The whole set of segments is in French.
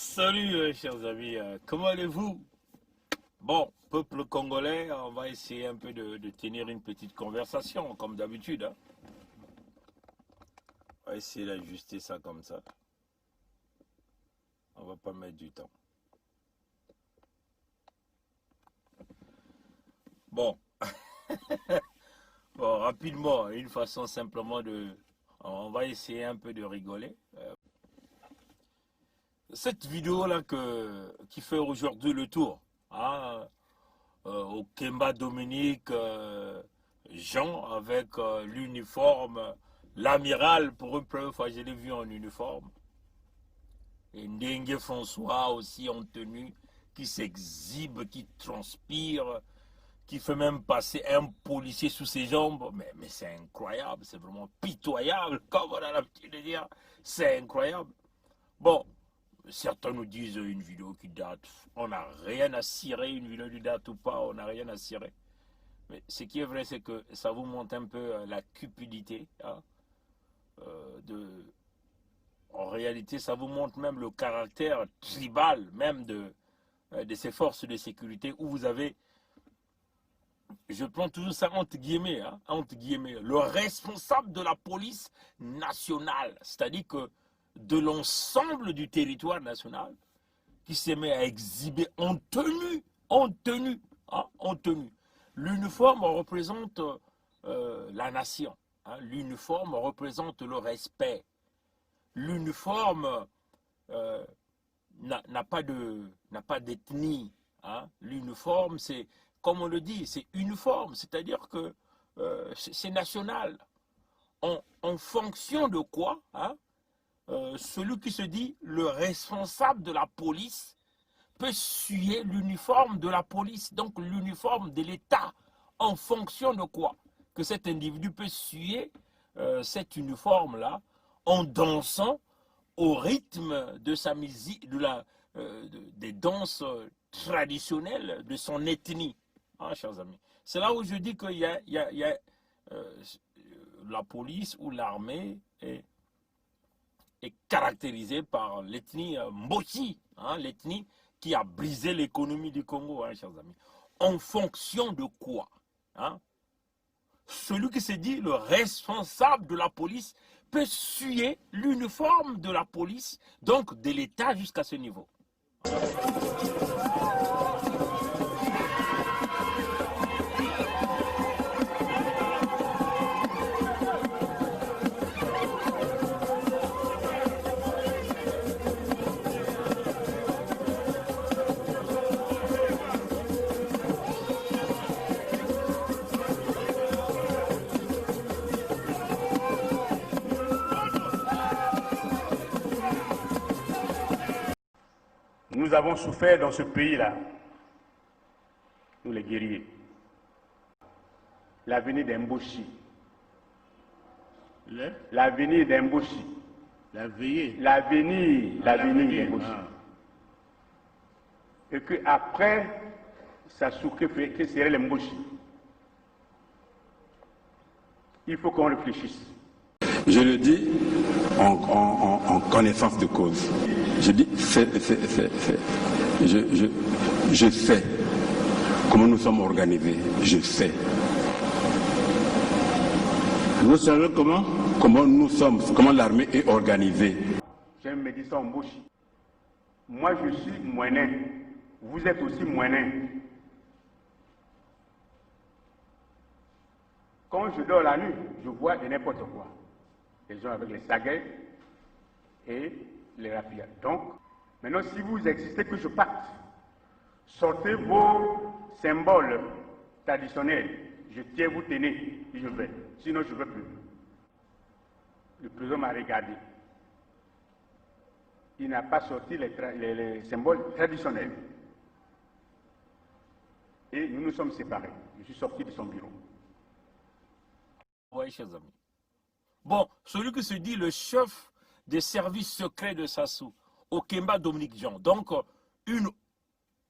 Salut chers amis, comment allez-vous? Bon, peuple congolais, on va essayer un peu de tenir une petite conversation, comme d'habitude, hein. On va essayer d'ajuster ça comme ça. On va pas mettre du temps. Bon, bon, rapidement, une façon simplement de... On va essayer un peu de rigoler. Cette vidéo-là qui fait aujourd'hui le tour, hein, au Kemba Dominique Jean avec l'uniforme, l'amiral pour une première fois, je l'ai vu en uniforme. Et Ndengue François aussi en tenue, qui s'exhibe, qui transpire, qui fait même passer un policier sous ses jambes. Mais c'est incroyable, c'est vraiment pitoyable, comme on a l'habitude de dire. C'est incroyable. Bon, certains nous disent une vidéo qui date. On n'a rien à cirer, une vidéo qui date ou pas, on n'a rien à cirer. Mais ce qui est vrai, c'est que ça vous montre un peu la cupidité, hein, de... En réalité, ça vous montre même le caractère tribal même de ces forces de sécurité où vous avez, je prends toujours ça entre guillemets, hein, entre guillemets, le responsable de la police nationale, c'est-à-dire que de l'ensemble du territoire national, qui se met à exhiber en tenue, hein, en tenue. L'uniforme représente la nation, hein, l'uniforme représente le respect. L'uniforme euh, n'a pas d'ethnie, hein. L'uniforme, c'est, comme on le dit, c'est uniforme, c'est-à-dire que c'est national. En fonction de quoi, hein, celui qui se dit le responsable de la police peut suer l'uniforme de la police, donc l'uniforme de l'État. En fonction de quoi? Que cet individu peut suer cet uniforme-là en dansant au rythme de sa musique, des danses traditionnelles de son ethnie. Ah, chers amis. C'est là où je dis qu'il y a la police ou l'armée est caractérisée par l'ethnie Mboshi, hein, l'ethnie qui a brisé l'économie du Congo, hein, chers amis. En fonction de quoi, hein? Celui qui se dit le responsable de la police peut suer l'uniforme de la police, donc de l'État jusqu'à ce niveau. Nous avons souffert dans ce pays-là, nous les guerriers. L'avenir d'Mboshi. L'avenir d'Mboshi. L'avenir d'Mboshi. Et qu'après, ça souffre que serait l'Mboshi. Il faut qu'on réfléchisse. Je le dis en connaissance de cause. Je dis fais. Je sais comment nous sommes organisés. Je sais. Vous savez comment l'armée est organisée. J'aime me dire ça en bouche. Moi je suis moyen. Vous êtes aussi moyen. Quand je dors la nuit, je vois de n'importe quoi. Les gens avec les saguets et les rapides. Donc, maintenant, si vous existez que je parte, sortez vos symboles traditionnels. Je tiens, vous tenez, et je vais. Sinon, je ne veux plus. Le président m'a regardé. Il n'a pas sorti les symboles traditionnels. Et nous nous sommes séparés. Je suis sorti de son bureau. Oui, chers amis. Bon, celui qui se dit le chef des services secrets de Sassou, Okemba Dominique Jean, donc une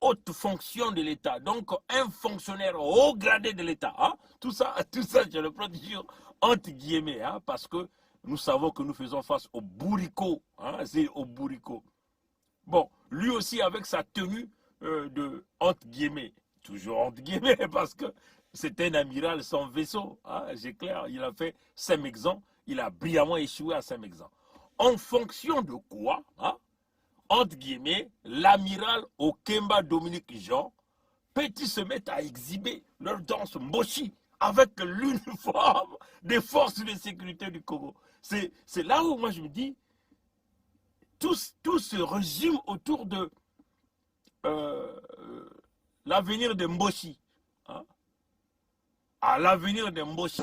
haute fonction de l'État, donc un fonctionnaire haut gradé de l'État, hein? Tout ça, je le prends toujours entre guillemets, hein, parce que nous savons que nous faisons face au bourricot, hein, c'est au bourricot. Bon, lui aussi avec sa tenue de entre guillemets, toujours entre guillemets, parce que c'était un amiral sans vaisseau. Hein, c'est clair, il a fait Saint-Mexan, il a brillamment échoué à Saint-Mexan. En fonction de quoi, hein, entre guillemets, l'amiral Okemba Dominique Jean peut-il se mettre à exhiber leur danse mochi avec l'uniforme des forces de sécurité du Congo. C'est là où moi je me dis, tout se résume autour de l'avenir de Mboshi. Hein? À l'avenir de Mboshi.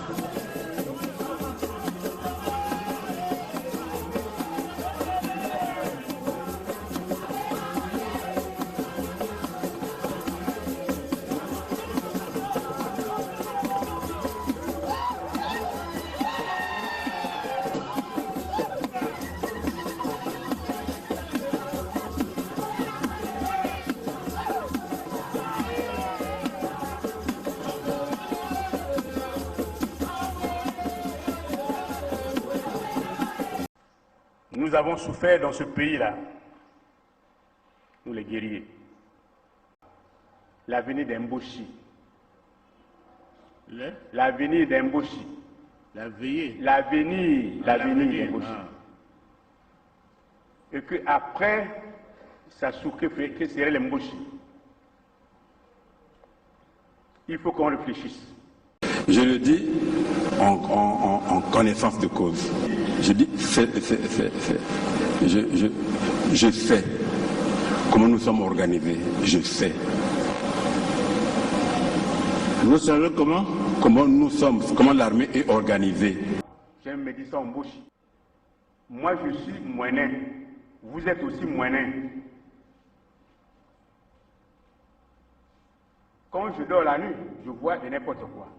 Nous avons souffert dans ce pays-là, nous les guerriers. L'avenir d'Mboshi. L'avenir d'Mboshi. L'avenir d'Mboshi. Et qu'après, ça souffre que serait l'Mboshi. Il faut qu'on réfléchisse. Je le dis en connaissance de cause. Je dis, je sais comment nous sommes organisés. Je sais. Vous savez comment nous sommes, comment l'armée est organisée. J'aime me dire ça en bouche. Moi, je suis moinet. Vous êtes aussi moinet. Quand je dors la nuit, je vois de n'importe quoi.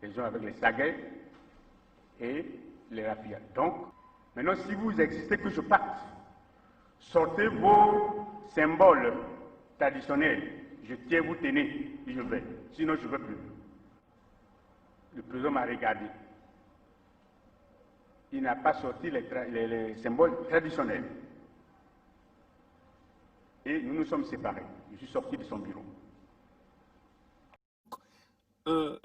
Les gens avec les saguets et les rapias. Donc, maintenant, si vous existez, que je parte, sortez vos symboles traditionnels. Je tiens, vous tenez, et je vais. Sinon, je ne veux plus. Le président m'a regardé. Il n'a pas sorti les symboles traditionnels. Et nous nous sommes séparés. Je suis sorti de son bureau.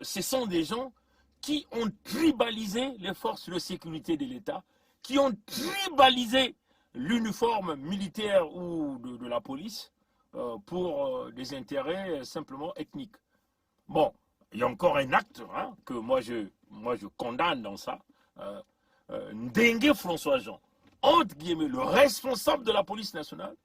Ce sont des gens qui ont tribalisé les forces de sécurité de l'État, qui ont tribalisé l'uniforme militaire ou de la police pour des intérêts simplement ethniques. Bon, il y a encore un acte hein, que moi je condamne dans ça. Ndengue François Jean, entre guillemets, le responsable de la police nationale,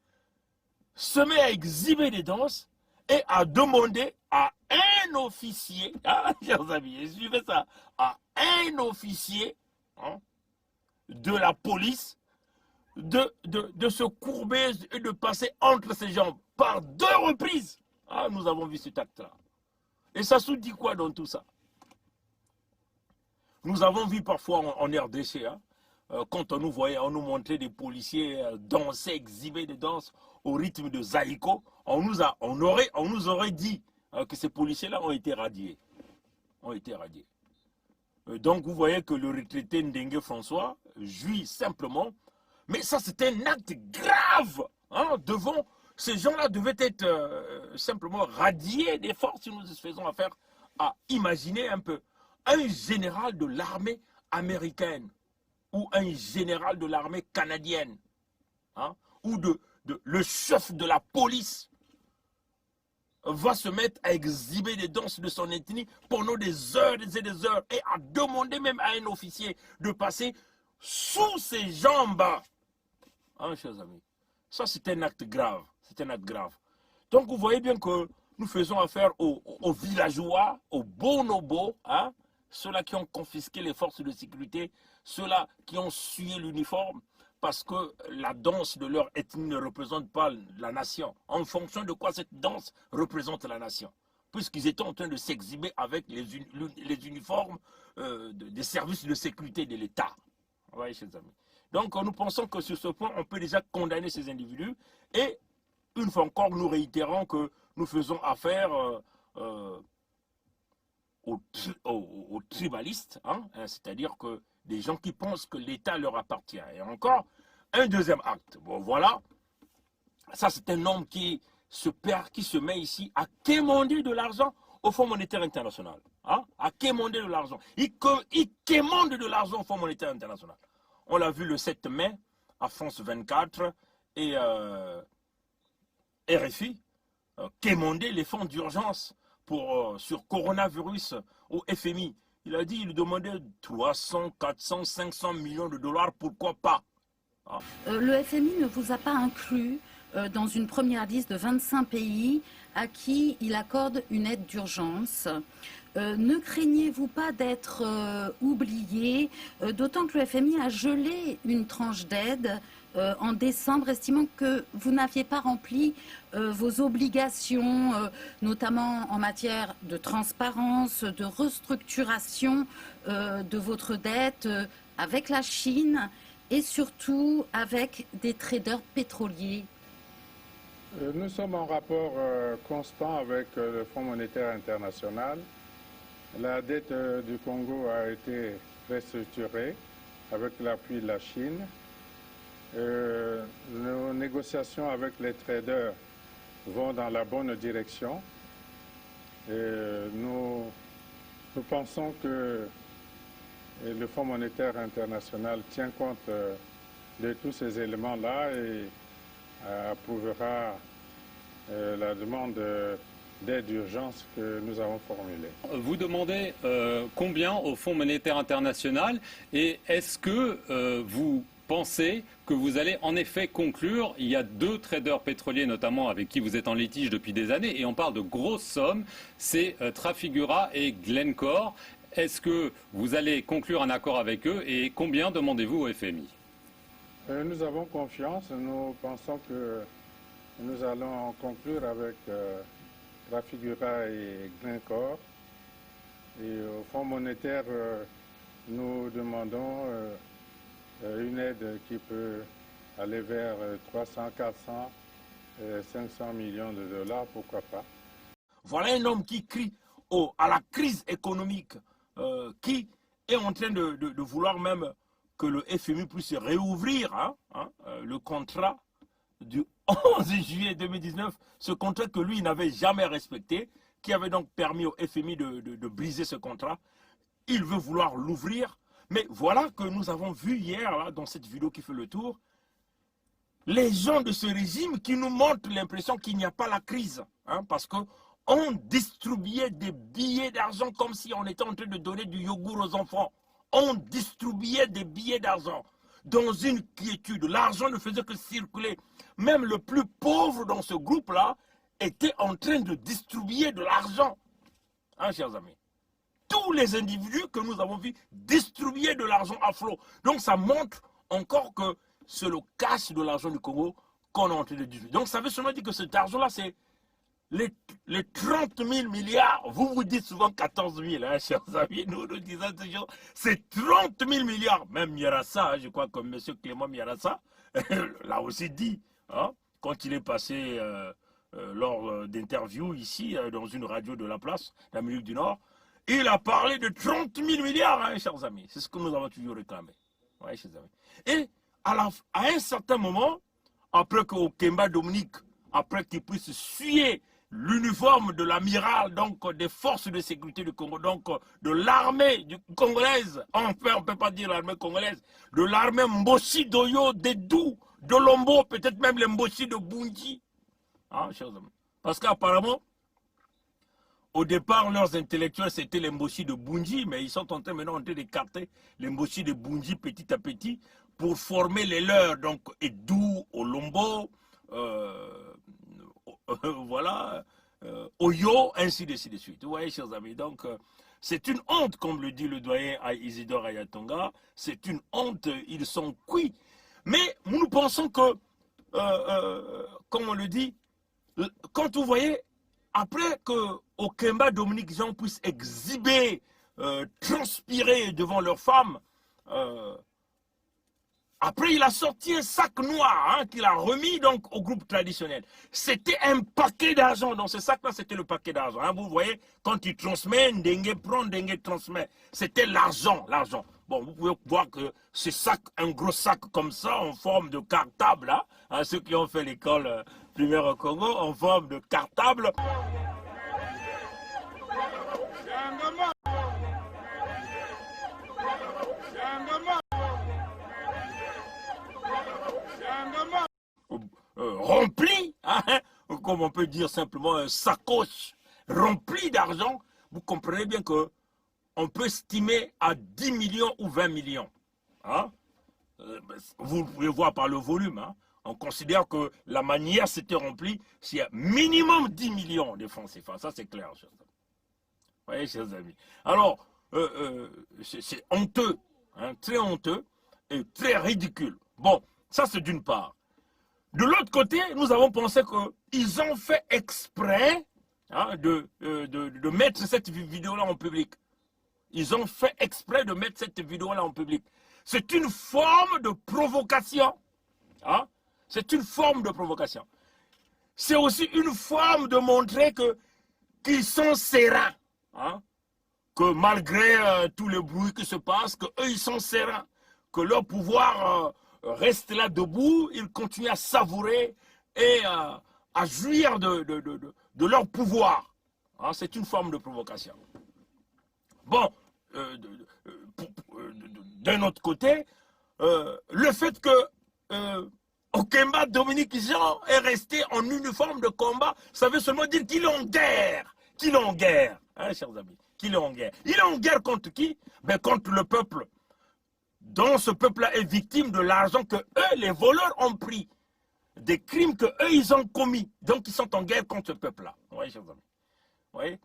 se met à exhiber des danses et à demander à un officier, hein, chers amis, suivez ça, à un officier hein, de la police de se courber et de passer entre ses jambes par 2 reprises. Ah, nous avons vu cet acte-là. Et ça se dit quoi dans tout ça? Nous avons vu parfois en RDC, hein, quand on nous voyait, on nous montrait des policiers danser, exhiber des danses au rythme de Zaïko, on nous aurait dit que ces policiers-là ont été radiés. Donc vous voyez que le retraité Ndengue François jouit simplement, mais ça c'est un acte grave hein, devant. Ces gens-là devaient être simplement radiés des forces si nous faisons affaire à imaginer un peu. Un général de l'armée américaine ou un général de l'armée canadienne hein, ou le chef de la police va se mettre à exhiber des danses de son ethnie pendant des heures et des heures et à demander même à un officier de passer sous ses jambes. Hein, chers amis, ça c'est un acte grave. C'est un acte grave. Donc vous voyez bien que nous faisons affaire aux villageois, aux bonobos, hein, ceux-là qui ont confisqué les forces de sécurité, ceux-là qui ont sué l'uniforme parce que la danse de leur ethnie ne représente pas la nation. En fonction de quoi cette danse représente la nation. Puisqu'ils étaient en train de s'exhiber avec les uniformes des services de sécurité de l'État. Vous voyez, chers amis. Donc nous pensons que sur ce point, on peut déjà condamner ces individus. Et une fois encore, nous réitérons que nous faisons affaire aux tribalistes, hein, c'est-à-dire que des gens qui pensent que l'État leur appartient. Et encore, un deuxième acte. Bon, voilà, Ça, c'est un homme qui se met ici à quémander de l'argent au Fonds monétaire international. Hein? À quémander de l'argent. Il quémande de l'argent au Fonds monétaire international. On l'a vu le 7 mai à France 24 et RFI quémander les fonds d'urgence sur coronavirus au FMI. Il a dit, il demandait 300, 400, 500 millions de dollars, pourquoi pas? Hein? Le FMI ne vous a pas inclus dans une première liste de 25 pays à qui il accorde une aide d'urgence. Ne craignez-vous pas d'être oublié, d'autant que le FMI a gelé une tranche d'aide en décembre, estimant que vous n'aviez pas rempli vos obligations, notamment en matière de transparence, de restructuration de votre dette avec la Chine et surtout avec des traders pétroliers? Nous sommes en rapport constant avec le Fonds monétaire international. La dette du Congo a été restructurée avec l'appui de la Chine. Nos négociations avec les traders vont dans la bonne direction. Nous pensons que le Fonds monétaire international tient compte de tous ces éléments-là et approuvera la demande d'aide d'urgence que nous avons formulée. Vous demandez combien au Fonds monétaire international et est-ce que vous pensez que vous allez en effet conclure? Il y a 2 traders pétroliers notamment avec qui vous êtes en litige depuis des années et on parle de grosses sommes, c'est Trafigura et Glencore. Est-ce que vous allez conclure un accord avec eux et combien demandez-vous au FMI? Nous avons confiance, nous pensons que nous allons conclure avec Trafigura et Glencore. Et au Fonds monétaire, nous demandons une aide qui peut aller vers 300, 400, 500 millions de dollars, pourquoi pas. Voilà un homme qui crie à la crise économique, qui est en train de vouloir même que le FMI puisse réouvrir le contrat du 11 juillet 2019, ce contrat que lui n'avait jamais respecté, qui avait donc permis au FMI de briser ce contrat. Il veut vouloir l'ouvrir, mais voilà que nous avons vu hier, là, dans cette vidéo qui fait le tour, les gens de ce régime qui nous montrent l'impression qu'il n'y a pas la crise, parce qu'on distribuait des billets d'argent comme si on était en train de donner du yogourt aux enfants. On distribuait des billets d'argent dans une quiétude. L'argent ne faisait que circuler. Même le plus pauvre dans ce groupe-là était en train de distribuer de l'argent. Chers amis. Tous les individus que nous avons vus distribuer de l'argent à flot. Donc ça montre encore que c'est le cash de l'argent du Congo qu'on est en train de distribuer. Donc ça veut seulement dire que cet argent-là, c'est les 30 000 milliards, vous vous dites souvent 14 000, chers amis, nous disons toujours, c'est 30 000 milliards. Même Miarassa, je crois que M. Clément Miarassa l'a aussi dit, quand il est passé lors d'interviews ici, dans une radio de la place, d'Amérique du Nord, il a parlé de 30 000 milliards, chers amis. C'est ce que nous avons toujours réclamé. Ouais, chers amis. Et à un certain moment, après que Kemba Dominique, après qu'il puisse suer l'uniforme de l'amiral, donc des forces de sécurité du Congo, donc de l'armée congolaise, enfin on ne peut pas dire l'armée congolaise, de l'armée Mboshi d'Oyo, d'Edou, de Lombo, peut-être même les Mboshi de Bunji. Chers amis. Parce qu'apparemment, au départ, leurs intellectuels, c'était les Mboshi de Bunji, mais ils sont en train maintenant d'écarter les Mboshi de Bunji petit à petit pour former les leurs, donc Edou, Olombo, voilà, Oyo, ainsi de suite. Vous voyez, chers amis, donc c'est une honte, comme le dit le doyen Isidore Ayatonga, c'est une honte, ils sont cuits. Mais nous pensons que, comme on le dit, quand vous voyez, après que Okemba Dominique Jean puisse exhiber, transpirer devant leurs femmes, après, il a sorti un sac noir qu'il a remis donc au groupe traditionnel. C'était un paquet d'argent. Dans ce sac-là, c'était le paquet d'argent. Vous voyez, quand il transmet, Ndengue prend, Ndengue transmet. C'était l'argent, l'argent. Bon, vous pouvez voir que ce sac, un gros sac comme ça, en forme de cartable, là, hein, ceux qui ont fait l'école primaire au Congo, en forme de cartable. Rempli, hein, comme on peut dire simplement un sacoche rempli d'argent, vous comprenez bien que on peut estimer à 10 millions ou 20 millions. Hein? Vous pouvez voir par le volume. Hein? On considère que la manière c'était remplie, c'est minimum 10 millions de francs CFA. Ça, c'est clair, chers amis. Vous voyez, chers amis. Alors, c'est honteux, hein, très honteux et très ridicule. Bon, ça, c'est d'une part. De l'autre côté, nous avons pensé qu'ils ont fait exprès, hein, de mettre cette vidéo-là en public. Ils ont fait exprès de mettre cette vidéo-là en public. C'est une forme de provocation. Hein? C'est une forme de provocation. C'est aussi une forme de montrer qu'ils sont sereins. Hein? Que malgré tout le bruit qui se passe, qu'eux, ils sont sereins. Que leur pouvoir reste là debout, ils continuent à savourer et à jouir de leur pouvoir. Hein? C'est une forme de provocation. Bon, d'un autre côté, le fait que Okemba Dominique Jean est resté en uniforme de combat, ça veut seulement dire qu'il est en guerre. Qu'il est en guerre, hein, chers amis, qu'il est en guerre. Il est en guerre contre qui? Ben, contre le peuple, dont ce peuple-là est victime de l'argent que eux, les voleurs, ont pris. Des crimes que eux, ils ont commis. Donc, ils sont en guerre contre ce peuple-là. Vous voyez, chers amis? Vous voyez?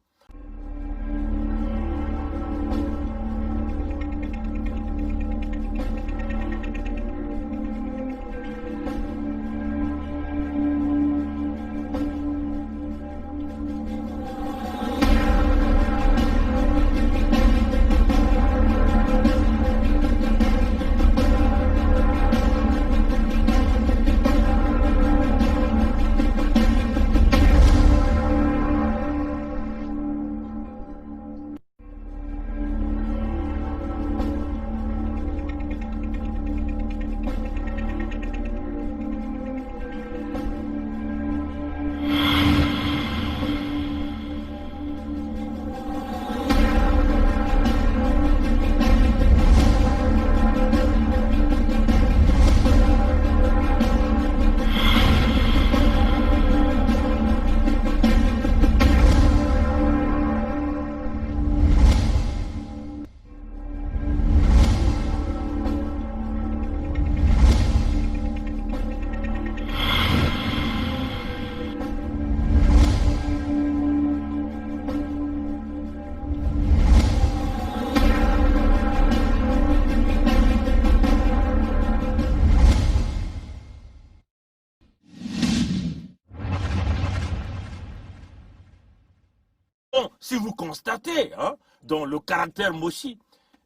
Bon, si vous constatez, hein, dans le caractère Moshi,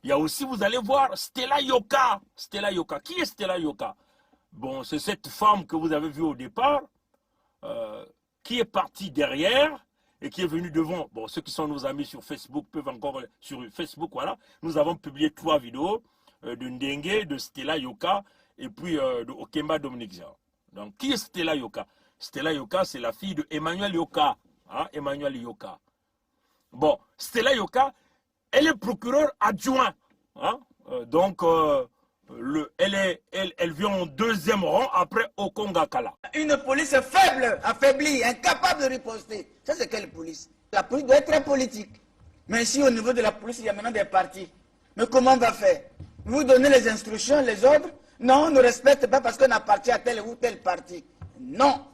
il y a aussi, vous allez voir, Stella Yoka. Stella Yoka. Qui est Stella Yoka? Bon, c'est cette femme que vous avez vue au départ, qui est partie derrière et qui est venue devant. Bon, ceux qui sont nos amis sur Facebook peuvent encore, sur Facebook, voilà, nous avons publié 3 vidéos de Ndengue, de Stella Yoka et puis de Okemba Dominique Jean. Donc, qui est Stella Yoka? Stella Yoka, c'est la fille de Emmanuel Yoka. Hein, Emmanuel Yoka. Bon, Stella Yoka, elle est procureure adjointe. Hein? Donc, elle vient en 2e rang après Okonga Kala. Une police faible, affaiblie, incapable de riposter. Ça, c'est quelle police? La police doit être très politique. Mais ici, au niveau de la police, il y a maintenant des partis. Mais comment on va faire? Vous donnez les instructions, les ordres? Non, on ne respecte pas parce qu'on appartient à tel ou tel parti. Non.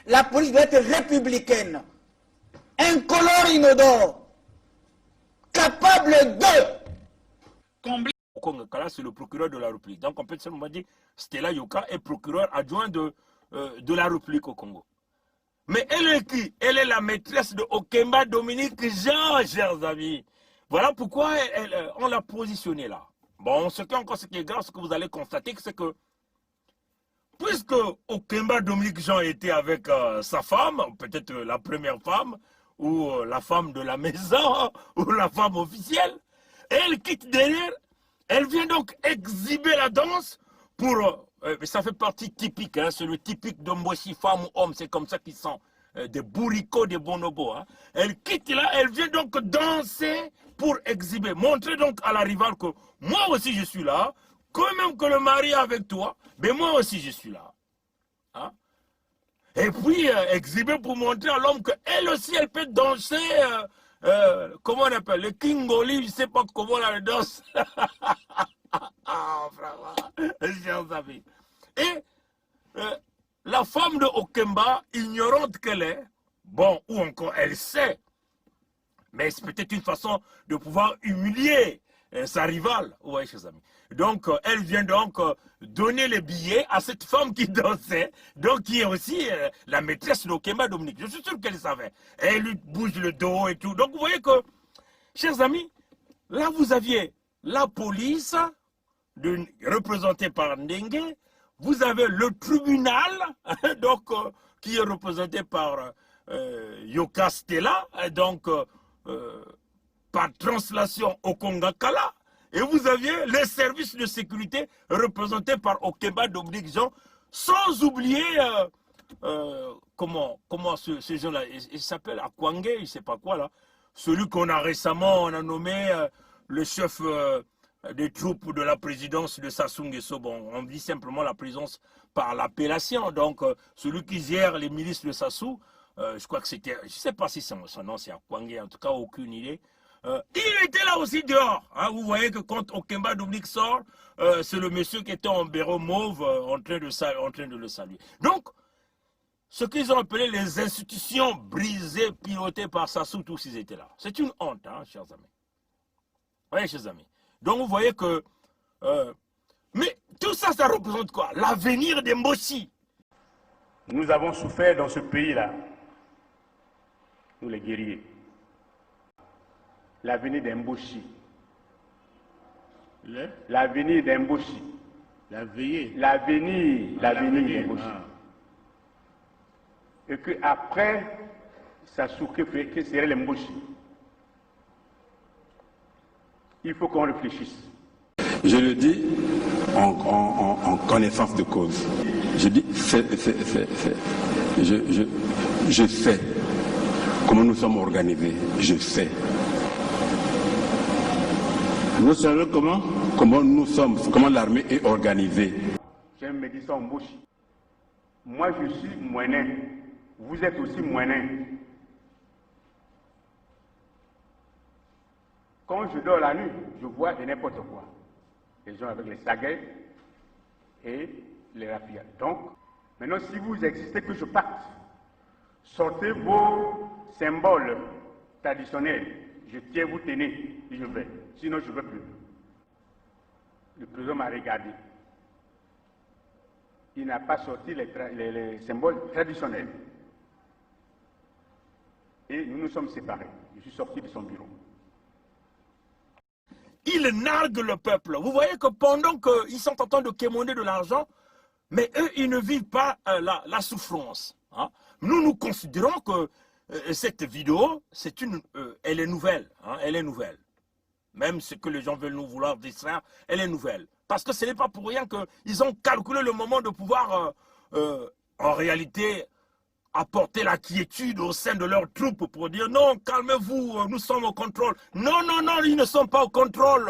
La police doit être républicaine. Incolore, inodore. Capable de combler. Okonga Kala, c'est le procureur de la République. Donc, on peut seulement dire Stella Yoka est procureur adjoint de la République au Congo. Mais elle est qui? Elle est la maîtresse de Okemba Dominique Jean, chers amis. Voilà pourquoi on l'a positionnée là. Bon, ce qui est grave, ce que vous allez constater, c'est que puisque Okemba Dominique Jean était avec sa femme, peut-être la première femme, ou la femme de la maison, ou la femme officielle, et elle quitte derrière Elle vient donc exhiber la danse pour... ça fait partie typique, hein, c'est le typique de Mboshi, femme ou homme, c'est comme ça qu'ils sont. Des bourricots, des bonobos. Hein. Elle quitte là, elle vient donc danser pour exhiber, montrer donc à la rivale que moi aussi je suis là, quand même que le mari est avec toi, mais moi aussi je suis là. Hein. Et puis exhiber pour montrer à l'homme qu'elle aussi elle peut danser, comment on appelle, le Kingoli, je ne sais pas comment on le danse. Ah, vraiment, et la femme de Okemba, ignorante qu'elle est, bon, ou encore elle sait, mais c'est peut-être une façon de pouvoir humilier sa rivale. Ouais, chers amis. Donc, elle vient donc donner les billets à cette femme qui dansait, donc qui est aussi la maîtresse d'Okemba Dominique. Je suis sûr qu'elle savait. Elle lui bouge le dos et tout. Donc, vous voyez que, chers amis, là, vous aviez la police, représentée par Ndenge. Vous avez le tribunal, donc, qui est représenté par Yoka Stella, donc par translation Okongakala. Et vous aviez les services de sécurité représentés par Okemba Dominique Jean, sans oublier, comment ce gens-là, il s'appelle Akwangé, je ne sais pas quoi là, celui qu'on a récemment, on a nommé le chef des troupes de la présidence de Sassou Nguesso. Bon, on dit simplement la présidence par l'appellation. Donc, celui qui gère les milices de Sassou, je crois que c'était, je ne sais pas si son nom c'est Akwangé, en tout cas, aucune idée. Il était là aussi dehors. Hein. Vous voyez que quand Okemba Dominique sort, c'est le monsieur qui était en béro mauve en train de le saluer. Donc, ce qu'ils ont appelé les institutions brisées, pilotées par Sassou, tous ils étaient là. C'est une honte, hein, chers amis. Oui, chers amis. Donc vous voyez que... mais tout ça, ça représente quoi? L'avenir des Mboshi. Nous avons souffert dans ce pays-là, nous les guerriers. L'avenir des Mboshi. L'avenir des Mboshi. L'avenir des Mboshi. Et qu'après, Sassou, que seraient les Mboshi? Il faut qu'on réfléchisse. Je le dis en connaissance de cause. Je dis je sais comment nous sommes organisés. Je sais. Vous savez comment nous sommes, comment l'armée est organisée. J'aime me dire ça en bouche. Moi je suis moinet. Vous êtes aussi moinet. Quand je dors la nuit, je vois de n'importe quoi. Les gens avec les saguets et les rapias. Donc, maintenant, si vous existez, que je parte, sortez vos symboles traditionnels. Je tiens, vous tenez, et je vais. Sinon, je ne veux plus. Le président m'a regardé. Il n'a pas sorti les symboles traditionnels. Et nous nous sommes séparés. Je suis sorti de son bureau. Ils narguent le peuple. Vous voyez que pendant qu'ils sont en train de quémander de l'argent, mais eux, ils ne vivent pas la souffrance. Hein. Nous considérons que cette vidéo, elle est nouvelle. Hein, elle est nouvelle. Même ce que les gens veulent nous vouloir distraire, elle est nouvelle. Parce que ce n'est pas pour rien qu'ils ont calculé le moment de pouvoir, en réalité, apporter la quiétude au sein de leurs troupes pour dire non, calmez-vous, nous sommes au contrôle. Non, ils ne sont pas au contrôle.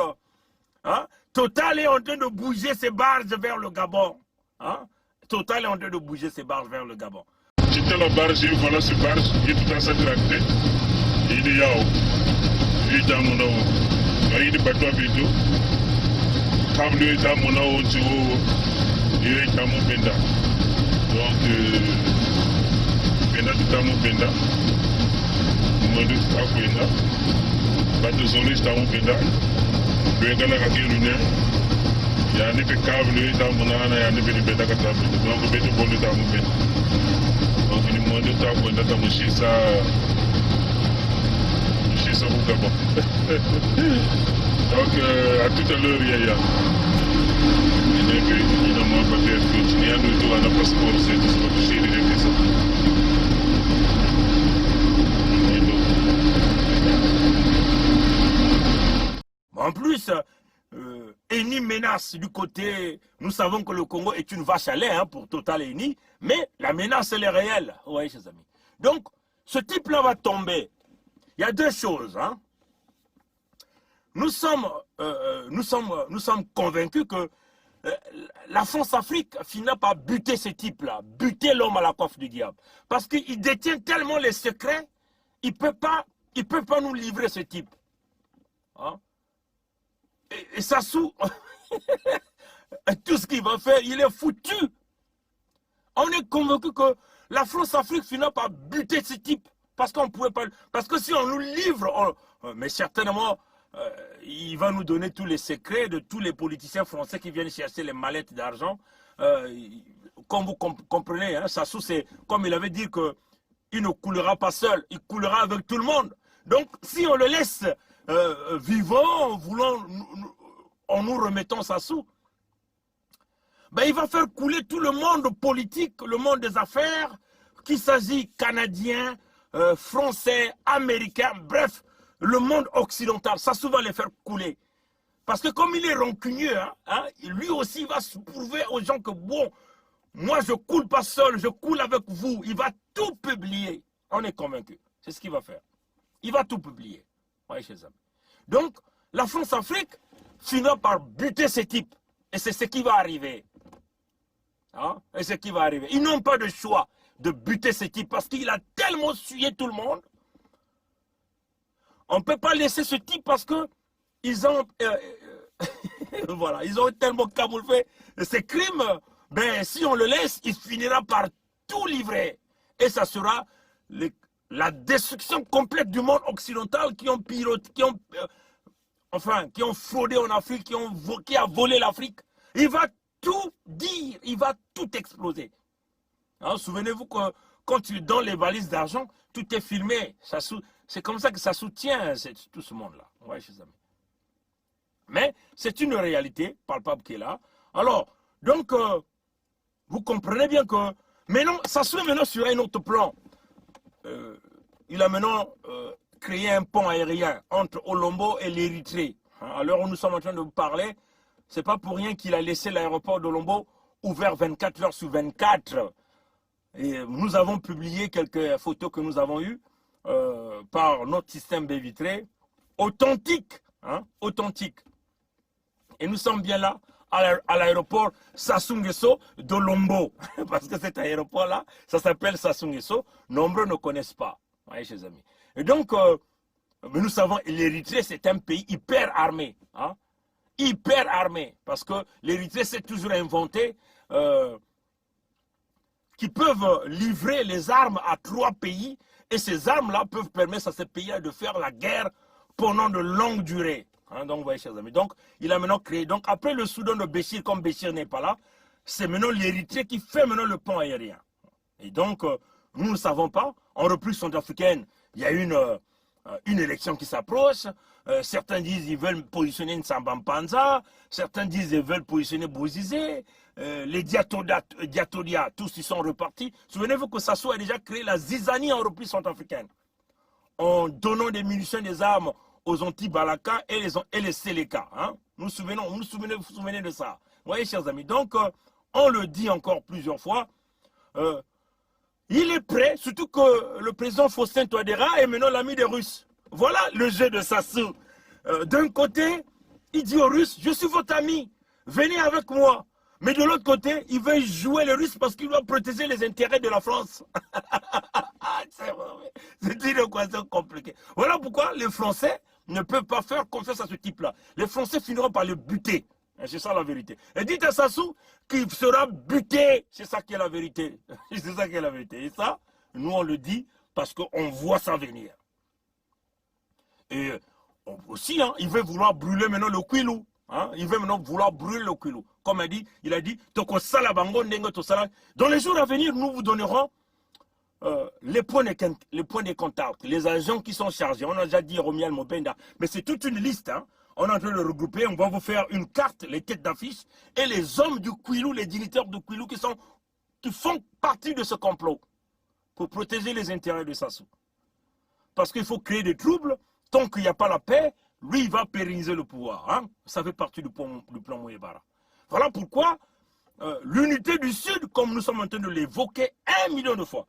Hein? Total est en train de bouger ses barges vers le Gabon. Hein? Total est en train de bouger ses barges vers le Gabon. J'étais la barge, voilà ce barge, il est tout en train de tracter. Il est là-haut. Il est dans mon nom. Il est bateau à vidéo. Quand il est dans mon nom, il est dans mon benda. Donc, benda tout mon benda. Momadou akwenda. Bateau soliste à mon benda. Le gars là qui est luné. Il y a un peu câble dans mon âne, il y a un peu de benda qui est donc le béton bon dans mon benda. Donc il demande de temps pour être chez ça au Gabon. Donc à tout à l'heure, il y a évidemment peut-être continuer à nous dire à la passeport, c'est de se protéger des réflexions. En plus, Eni menace du côté, nous savons que le Congo est une vache à lait hein, pour Total et Eni, mais la menace elle est réelle, oui, chers amis. Donc, ce type-là va tomber. Il y a deux choses. Hein. Nous sommes convaincus que la France-Afrique finira par buter ce type-là, buter l'homme à la coiffe du diable. Parce qu'il détient tellement les secrets, il ne peut pas nous livrer ce type. Hein? Et Sassou, tout ce qu'il va faire, il est foutu. On est convaincu que la France-Afrique finira par buter ce type. Parce qu'on pouvait pas. Parce que si on nous livre, mais certainement, il va nous donner tous les secrets de tous les politiciens français qui viennent chercher les mallettes d'argent. Comme vous comprenez, hein, Sassou, c'est comme il avait dit qu'il ne coulera pas seul, il coulera avec tout le monde. Donc, si on le laisse vivant, en nous remettant Sassou, ben, il va faire couler tout le monde politique, le monde des affaires, qu'il s'agit canadien, français, américain, bref, le monde occidental. Sassou va les faire couler. Parce que comme il est rancunieux, hein, lui aussi va se prouver aux gens que bon, moi je coule pas seul, je coule avec vous. Il va tout publier. On est convaincu. C'est ce qu'il va faire. Il va tout publier. Oui, chers amis. Donc, la France-Afrique finira par buter ces types. Et c'est ce qui va arriver. Hein? Et c'est ce qui va arriver. Ils n'ont pas de choix de buter ces types parce qu'il a tellement sué tout le monde. On ne peut pas laisser ce type parce que ils ont, voilà, ils ont tellement camouflé ces crimes. Ben, si on le laisse, il finira par tout livrer. Et ça sera la destruction complète du monde occidental qui ont fraudé en Afrique, qui a volé l'Afrique. Il va tout dire, il va tout exploser. Hein, souvenez-vous que quand dans les valises d'argent, tout est filmé. C'est comme ça que ça soutient tout ce monde-là. Ouais, chers amis. Mais c'est une réalité palpable qui est là. Alors, donc, vous comprenez bien que maintenant, ça se met maintenant sur un autre plan. Il a maintenant créé un pont aérien entre Olombo et l'Érythrée. À l'heure où nous sommes en train de vous parler, ce n'est pas pour rien qu'il a laissé l'aéroport d'Olombo ouvert 24 heures sur 24. Et nous avons publié quelques photos que nous avons eues par notre système baie vitrée, authentique, hein, authentique. Et nous sommes bien là, à l'aéroport Sassou Nguesso d'Olombo. Parce que cet aéroport-là, ça s'appelle Sassou Nguesso. Nombreux ne connaissent pas, voyez, chers amis. Et donc, nous savons, l'Érythrée, c'est un pays hyper armé. Hein, hyper armé. Parce que l'Érythrée s'est toujours inventé qui peuvent livrer les armes à 3 pays. Et ces armes-là peuvent permettre à ces pays-là de faire la guerre pendant de longues durées. Hein, donc, vous voyez, chers amis. Donc, il a maintenant créé. Donc, après le Soudan de Béchir, comme Béchir n'est pas là, c'est maintenant l'Érythrée qui fait maintenant le pont aérien. Et donc, nous ne savons pas. En République centrafricaine, il y a une élection qui s'approche. Certains disent qu'ils veulent positionner Nsamba Mpanza. Certains disent qu'ils veulent positionner Bozizé. Les Diatodia, tous ils sont repartis. Souvenez-vous que Sassou a déjà créé la zizanie en République centrafricaine. En donnant des munitions, des armes aux anti-Balaka et les Séléka. Hein? Vous vous souvenez de ça. Vous voyez, chers amis. Donc, on le dit encore plusieurs fois. Il est prêt, surtout que le président Faustin Touadéra est maintenant l'ami des Russes. Voilà le jeu de Sassou. D'un côté, il dit aux Russes, je suis votre ami, venez avec moi. Mais de l'autre côté, il veut jouer les Russes parce qu'il doit protéger les intérêts de la France. C'est une équation compliquée. Voilà pourquoi les Français ne peuvent pas faire confiance à ce type-là. Les Français finiront par le buter. C'est ça la vérité. Et dites à Sassou qu'il sera buté. C'est ça qui est la vérité. C'est ça qui est la vérité. Et ça, nous on le dit parce qu'on voit ça venir. Et aussi, hein, il veut vouloir brûler maintenant le Kwilu. Hein, il veut maintenant vouloir brûler le Kwilu. Comme il a dit, dans les jours à venir, nous vous donnerons les points de contact, les agents qui sont chargés. On a déjà dit Romial Mobenda, mais c'est toute une liste. Hein. On est en train de le regrouper, on va vous faire une carte, les têtes d'affiche, et les hommes du Kwilu, les dignitaires du Kwilu qui font partie de ce complot pour protéger les intérêts de Sassou. Parce qu'il faut créer des troubles, tant qu'il n'y a pas la paix, lui, il va pérenniser le pouvoir. Hein? Ça fait partie du plan Mouyebara. Voilà pourquoi l'unité du Sud, comme nous sommes en train de l'évoquer 1 million de fois.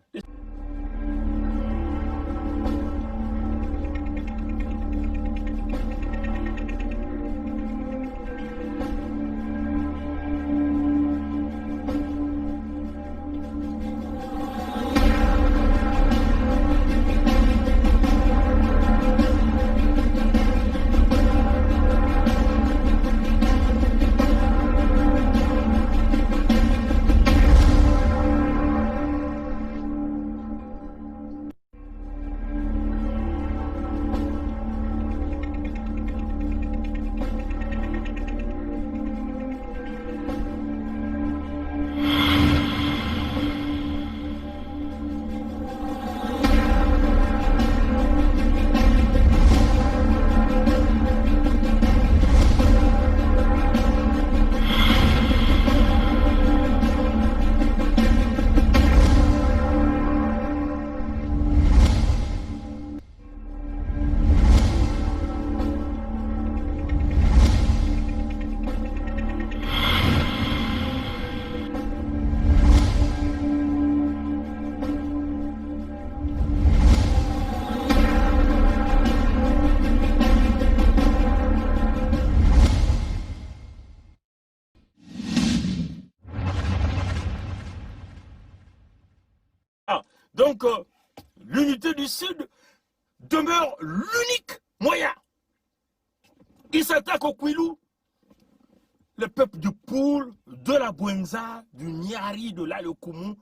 Donc, l'unité du Sud demeure l'unique moyen. Il s'attaque au Kwilu, le peuple du Poul, de la Bouenza, du Nyari, de l'Alekoumou,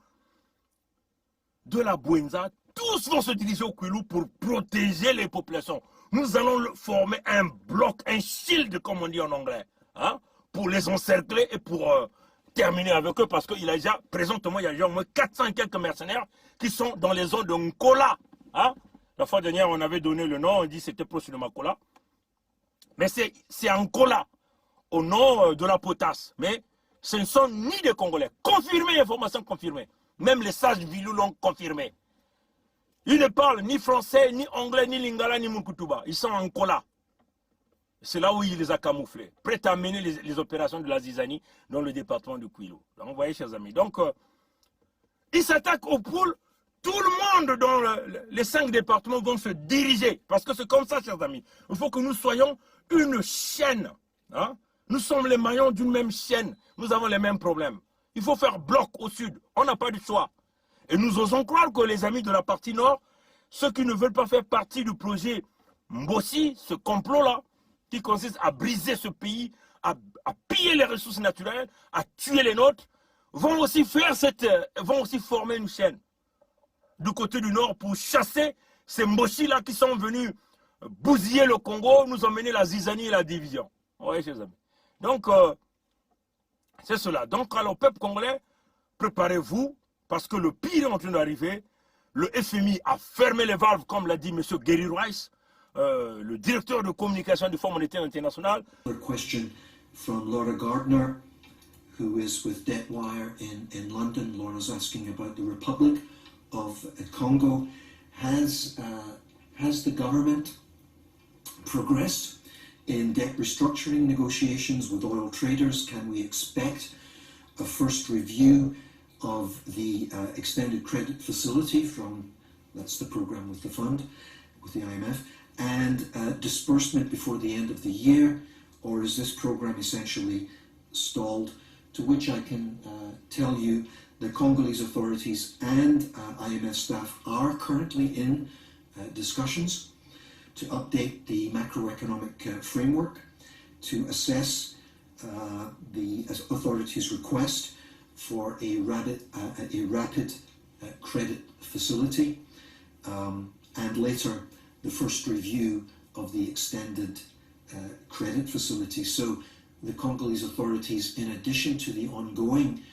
de la Bouenza, tous vont se diriger au Kwilu pour protéger les populations. Nous allons former un bloc, un shield, comme on dit en anglais, hein, pour les encercler et pour terminer avec eux, parce qu'il y a déjà, présentement, il y a déjà au moins 400 et quelques mercenaires qui sont dans les zones de Nkola. Hein. La fois dernière, on avait donné le nom, on dit que c'était proche de Makola. Mais c'est Nkola, au nom de la potasse. Mais ce ne sont ni des Congolais. Confirmé, information confirmée. Même les sages Vilou l'ont confirmé. Ils ne parlent ni français, ni anglais, ni lingala, ni mukutuba. Ils sont en Nkola. C'est là où il les a camouflés, prêts à mener les opérations de la Zizanie dans le département de Kwilu. Donc, vous voyez, chers amis. Donc, ils s'attaquent au Poul. Tout le monde dans les 5 départements vont se diriger. Parce que c'est comme ça, chers amis. Il faut que nous soyons une chaîne. Hein? Nous sommes les maillons d'une même chaîne. Nous avons les mêmes problèmes. Il faut faire bloc au sud. On n'a pas de choix. Et nous osons croire que les amis de la partie nord, ceux qui ne veulent pas faire partie du projet Mbossi, ce complot-là, qui consiste à briser ce pays, à piller les ressources naturelles, à tuer les nôtres, vont aussi former une chaîne du côté du nord pour chasser ces Mboshi-là qui sont venus bousiller le Congo, nous emmener la zizanie et la division. Oui, chers amis. Donc, c'est cela. Donc, alors, peuple congolais, préparez-vous, parce que le pire est en train d'arriver. Le FMI a fermé les valves, comme l'a dit M. Gary Rice, le directeur de communication du Fonds monétaire international. A question from Laura Gardner, who is with Debtwire in London. Laura's asking about the Republic of Congo. Has the government progressed in debt restructuring negotiations with oil traders? Can we expect a first review of the extended credit facility from, that's the program with the fund, with the IMF, and disbursement before the end of the year, or is this program essentially stalled? To which I can tell you the Congolese authorities and IMF staff are currently in discussions to update the macroeconomic framework, to assess the authorities' request for a rapid credit facility, and later the first review of the extended credit facility. So the Congolese authorities, in addition to the ongoing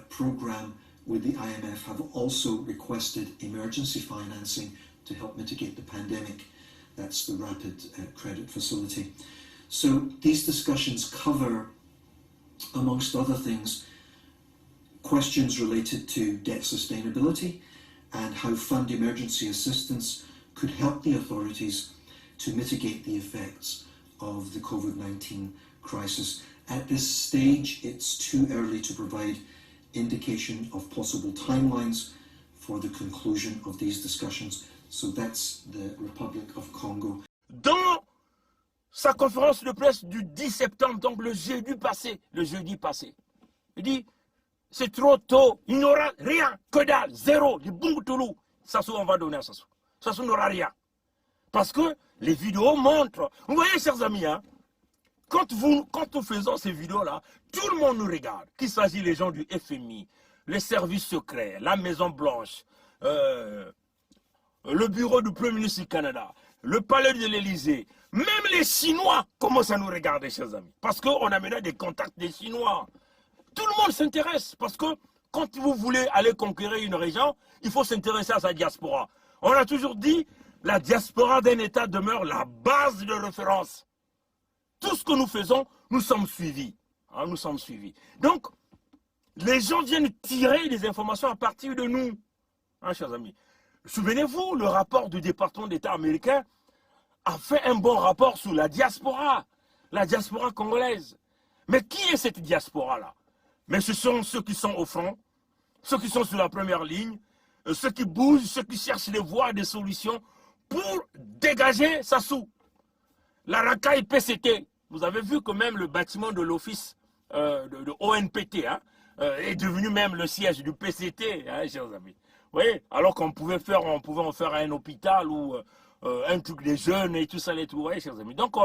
program with the IMF, have also requested emergency financing to help mitigate the pandemic. That's the rapid credit facility. So these discussions cover, amongst other things, questions related to debt sustainability and how fund emergency assistance could help the authorities to mitigate the effects of the COVID-19 crisis. At this stage, it's too early to provide indication of possible timelines for the conclusion of these discussions. So that's the Republic of Congo. Dans sa conférence de presse du 10 septembre, donc le jeudi passé, il dit, c'est trop tôt, il n'y aura rien, que dalle, zéro, du Bungoutulu. Sassou, on va donner à Sassou. Sassou n'aura rien. Parce que les vidéos montrent. Vous voyez, chers amis, hein, quand nous faisons ces vidéos-là, tout le monde nous regarde. Qu'il s'agit des gens du FMI, les services secrets, la Maison Blanche, le bureau du Premier ministre du Canada, le palais de l'Élysée, même les Chinois commencent à nous regarder, chers amis. Parce qu'on a maintenant des contacts des Chinois. Tout le monde s'intéresse. Parce que quand vous voulez aller conquérir une région, il faut s'intéresser à sa diaspora. On a toujours dit, la diaspora d'un État demeure la base de référence. Tout ce que nous faisons, nous sommes suivis. Hein, nous sommes suivis. Donc, les gens viennent tirer des informations à partir de nous. Hein, chers amis. Souvenez-vous, le rapport du département d'État américain a fait un bon rapport sur la diaspora congolaise. Mais qui est cette diaspora-là? Mais ce sont ceux qui sont au front, ceux qui sont sur la première ligne, ceux qui bougent, ceux qui cherchent des voies, des solutions pour dégager Sassou. La racaille PCT, vous avez vu que même le bâtiment de l'office de ONPT hein, est devenu même le siège du PCT, hein, chers amis. Vous voyez, alors qu'on pouvait en faire un hôpital ou un truc des jeunes et tout ça, et tout, vous voyez, chers amis. Donc,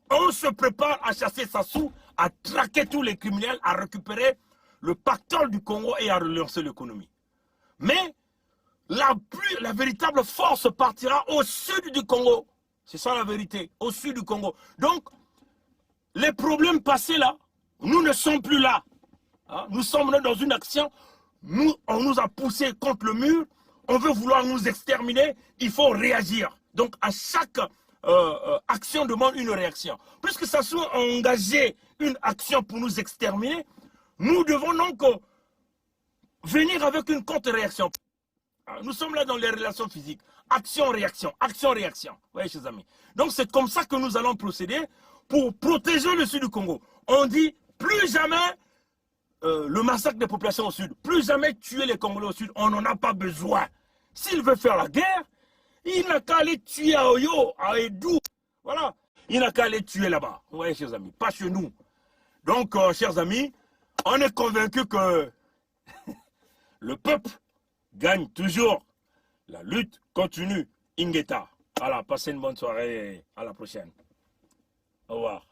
on se prépare à chasser Sassou, à traquer tous les criminels, à récupérer le pactole du Congo et à relancer l'économie. Mais la véritable force partira au sud du Congo. C'est ça la vérité, au sud du Congo. Donc, les problèmes passés là, nous ne sommes plus là. Hein? Nous sommes dans une action, on nous a poussé contre le mur, on veut vouloir nous exterminer, il faut réagir. Donc, à chaque action demande une réaction. Puisque Sassou a engagé une action pour nous exterminer, nous devons donc venir avec une contre-réaction. Nous sommes là dans les relations physiques. Action-réaction, action-réaction. Vous voyez, chers amis. Donc, c'est comme ça que nous allons procéder pour protéger le sud du Congo. On dit plus jamais le massacre des populations au sud, plus jamais tuer les Congolais au sud. On n'en a pas besoin. S'il veut faire la guerre, il n'a qu'à aller tuer à Oyo, à Edou. Voilà. Il n'a qu'à aller tuer là-bas. Vous voyez, chers amis, pas chez nous. Donc, chers amis, on est convaincus que le peuple gagne toujours. La lutte continue. Ingeta. Voilà, passez une bonne soirée et à la prochaine. Au revoir.